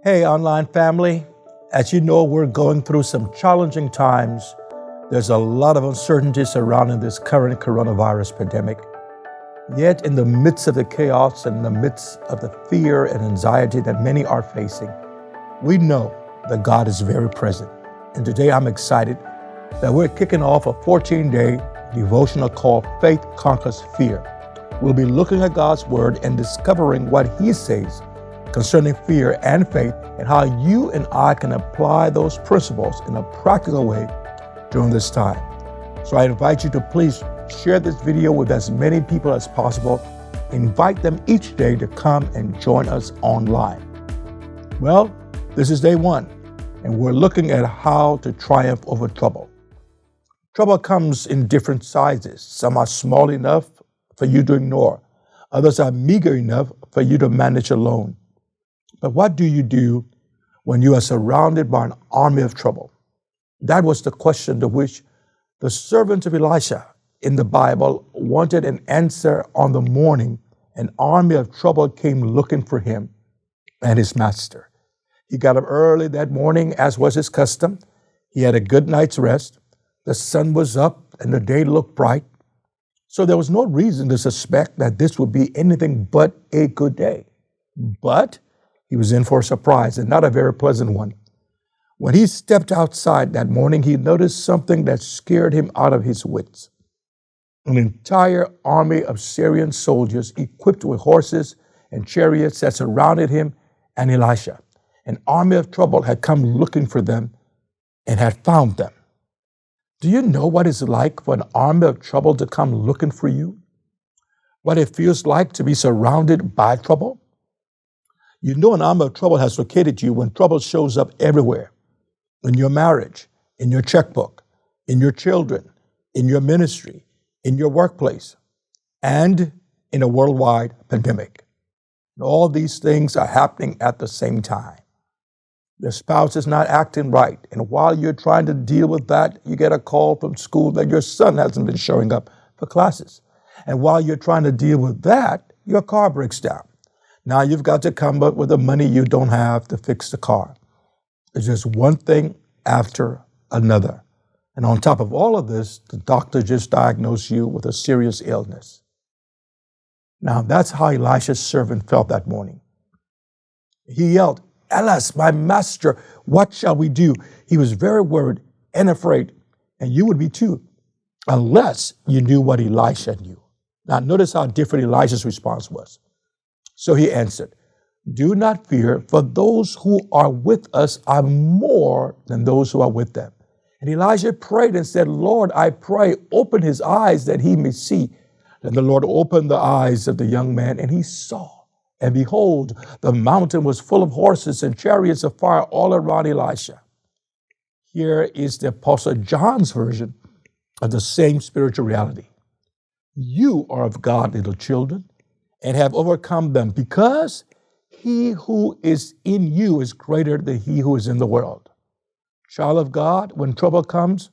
Hey, online family. As you know, we're going through some challenging times. There's a lot of uncertainty surrounding this current coronavirus pandemic. Yet, in the midst of the chaos and in the midst of the fear and anxiety that many are facing, we know that God is very present. And today I'm excited that we're kicking off a 14-day devotional called Faith Conquers Fear. We'll be looking at God's Word and discovering what He says concerning fear and faith and how you and I can apply those principles in a practical way during this time. So I invite you to please share this video with as many people as possible. Invite them each day to come and join us online. Well, this is day one, and we're looking at how to triumph over trouble. Trouble comes in different sizes. Some are small enough for you to ignore. Others are meager enough for you to manage alone. But what do you do when you are surrounded by an army of trouble? That was the question to which the servants of Elisha in the Bible wanted an answer on the morning an army of trouble came looking for him and his master. He got up early that morning, as was his custom. He had a good night's rest. The sun was up and the day looked bright. So there was no reason to suspect that this would be anything but a good day. But he was in for a surprise, and not a very pleasant one. When he stepped outside that morning, he noticed something that scared him out of his wits. An entire army of Syrian soldiers equipped with horses and chariots that surrounded him and Elisha. An army of trouble had come looking for them and had found them. Do you know what it's like for an army of trouble to come looking for you? What it feels like to be surrounded by trouble? You know an army of trouble has located you when trouble shows up everywhere. In your marriage, in your checkbook, in your children, in your ministry, in your workplace, and in a worldwide pandemic. And all these things are happening at the same time. Your spouse is not acting right, and while you're trying to deal with that, you get a call from school that your son hasn't been showing up for classes. And while you're trying to deal with that, your car breaks down. Now you've got to come up with the money you don't have to fix the car. It's just one thing after another. And on top of all of this, the doctor just diagnosed you with a serious illness. Now that's how Elisha's servant felt that morning. He yelled, "Alas, my master, what shall we do?" He was very worried and afraid, and you would be too, unless you knew what Elisha knew. Now notice how different Elisha's response was. So he answered, "Do not fear, for those who are with us are more than those who are with them." And Elijah prayed and said, "Lord, I pray, open his eyes that he may see." Then the Lord opened the eyes of the young man, and he saw. And behold, the mountain was full of horses and chariots of fire all around Elisha. Here is the Apostle John's version of the same spiritual reality. You are of God, little children, and have overcome them, because he who is in you is greater than he who is in the world. Child of God, when trouble comes,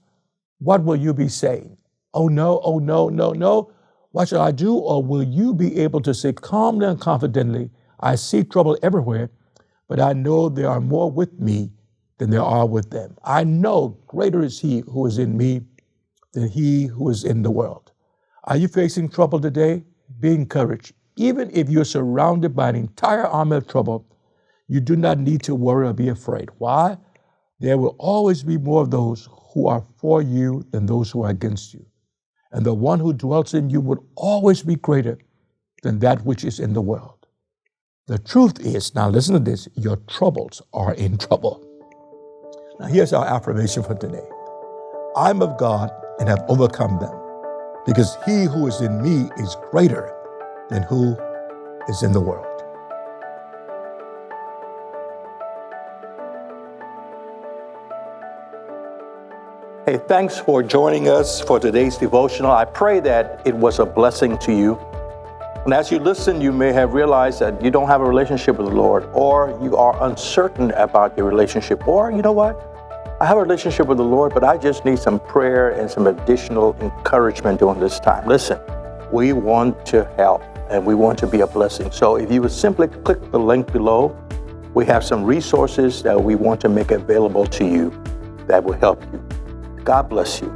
what will you be saying? Oh no, no. What shall I do? Or will you be able to say calmly and confidently, I see trouble everywhere, but I know there are more with me than there are with them. I know greater is he who is in me than he who is in the world. Are you facing trouble today? Be encouraged. Even if you're surrounded by an entire army of trouble, you do not need to worry or be afraid. Why? There will always be more of those who are for you than those who are against you. And the one who dwells in you will always be greater than that which is in the world. The truth is, now listen to this, your troubles are in trouble. Now here's our affirmation for today. I'm of God and have overcome them, because he who is in me is greater than who is in the world. Hey, thanks for joining us for today's devotional. I pray that it was a blessing to you. And as you listen, you may have realized that you don't have a relationship with the Lord, or you are uncertain about your relationship, or you know what? I have a relationship with the Lord, but I just need some prayer and some additional encouragement during this time. Listen, we want to help and we want to be a blessing. So if you would simply click the link below, we have some resources that we want to make available to you that will help you. God bless you.